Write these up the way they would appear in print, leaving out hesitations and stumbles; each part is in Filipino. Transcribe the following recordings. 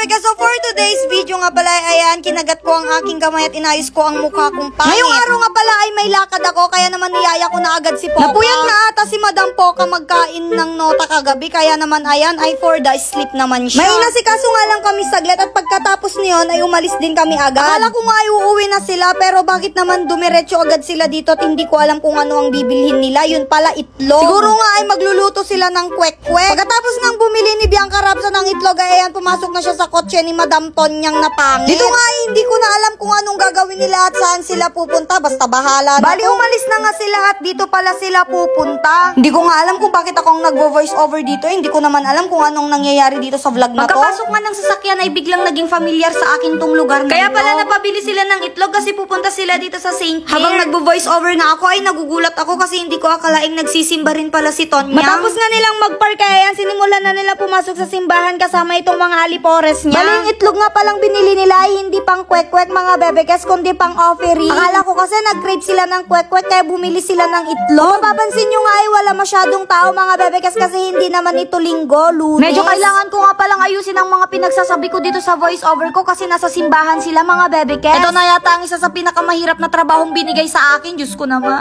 Bebeka, so for today's video nga pala, ayan, kinagat ko ang aking kamay at inayos ko ang mukha kong pangit. Ngayong araw nga pala ay may lakad ako, kaya naman niyaya ko na agad si Poca. Napuyat na ata si Madam Poca magkain ng nota kagabi, kaya naman ayan ay for the sleep naman siya. May nasikaso nga lang kami saglit at pagkatapos niyon ay umalis din kami agad. Akala ko nga ay uuwi na sila, pero bakit naman dumiretso agad sila dito at hindi ko alam kung ano ang bibilhin nila. Yun pala, itlog. Siguro nga ay magluluto sila ng kwek-kwek. Pagkatapos ngang bumili ni Bianca Rapsa ng itlog, ay ayan, pumasok na siya sa kotse ni Madam Tonyang na pangit. Dito nga ay hindi ko na alam kung anong gagawin nila at saan sila pupunta. Basta bahala na. Bali, umalis na nga sila at dito pala sila pupunta. Hindi ko nga alam kung bakit akong nagvo-voice over dito. Hindi ko naman alam kung anong nangyayari dito sa vlog na to. Pagkapasok nga ng sasakyan ay biglang naging familiar sa akin tong lugar na kaya pala napabili sila ng itlog kasi pupunta sila dito sa St. Clair. Habang nagvo-voice over nga ako ay nagugulat ako kasi hindi ko akalaing nagsisimba rin pala si Tonyang. Matapos nga nilang mag-park, kaya sinimulan na nila pumasok sa simbahan kasama itong mga alipores niya. Bali, yung itlog nga palang binili nila ay hindi pang kwek-kwek mga bebekes, kundi pang offering. Akala ko kasi nag-crave sila ng kwek-kwek kaya bumili sila ng itlog. Mapapansin nyo nga ay wala masyadong tao mga bebekes kasi hindi naman ito linggo, Lunes. Medyo kailangan ko nga palang ayusin ang mga pinagsasabi ko dito sa voice over ko kasi nasa simbahan sila mga bebekes. Ito na yata ang isa sa pinakamahirap na trabahong binigay sa akin. Diyos ko naman.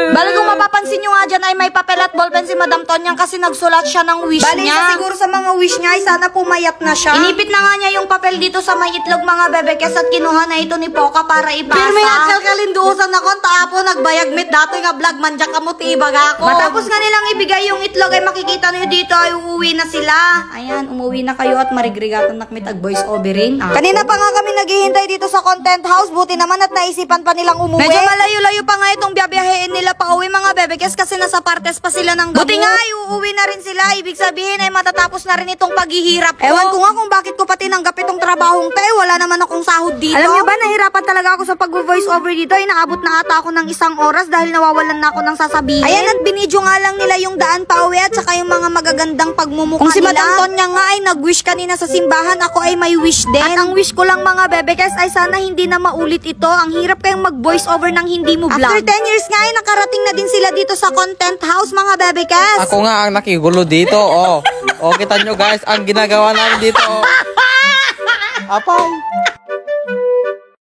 Bali, kung mapapansin nyo nga dyan ay may papel at ballpen si Madam Tonyang kasi nagsulat siya ng wish niya. Bali, siguro sa mga wish niya ay sana pumayat na siya. Inipit na nga niya yung papel dito sa may itlog mga bebekes at kinuha na ito ni Poca para ipasa. Pero may kalkalindusan ako, tapo nagbayagmit dato nga vlog man dyan kamutibag ako. Matapos nga nilang ibigay yung itlog ay makikita nyo dito ay uuwi na sila. Ayan, umuwi na kayo at marigrigatan nakmit ag voice overin. Kanina pa nga kami naghihintay dito sa content house, buti naman at naisipan pa nilang umuwi. Medyo malayo-layo pa nga itong biyabiyahin nila pa uwi mga bebekes kasi nasa partes pa sila ng gamot. Buti nga ay uuwi na rin sila, ibig sabihin ay matatapos na rin itong paghihirap ko. Ewan ko nga kung bakit ko pati tinanggap itong trabahong to, wala naman akong sahod dito. Alam niyo ba, nahirapan talaga ako sa pag-voice over dito, ay naabot na ata ako ng 1 oras dahil nawawalan na ako ng sasabihin. Ayan, at binidyo nga lang nila yung daan pa uwi at saka yung mga magagandang pagmumukha nila. Kung si Madam Tonya nga ay nag-wish kanina sa simbahan, ako ay may wish din. At ang wish ko lang mga bebekes ay sana hindi na maulit ito. Ang hirap kayong mag-voice over nang hindi mo vlog. After 10 years nga ay nakarating na din sila dito sa content house mga bebekes. Ako nga ang nakigulo dito, oh. Oh, kita nyo guys, ang ginagawa namin dito, oh. Apay.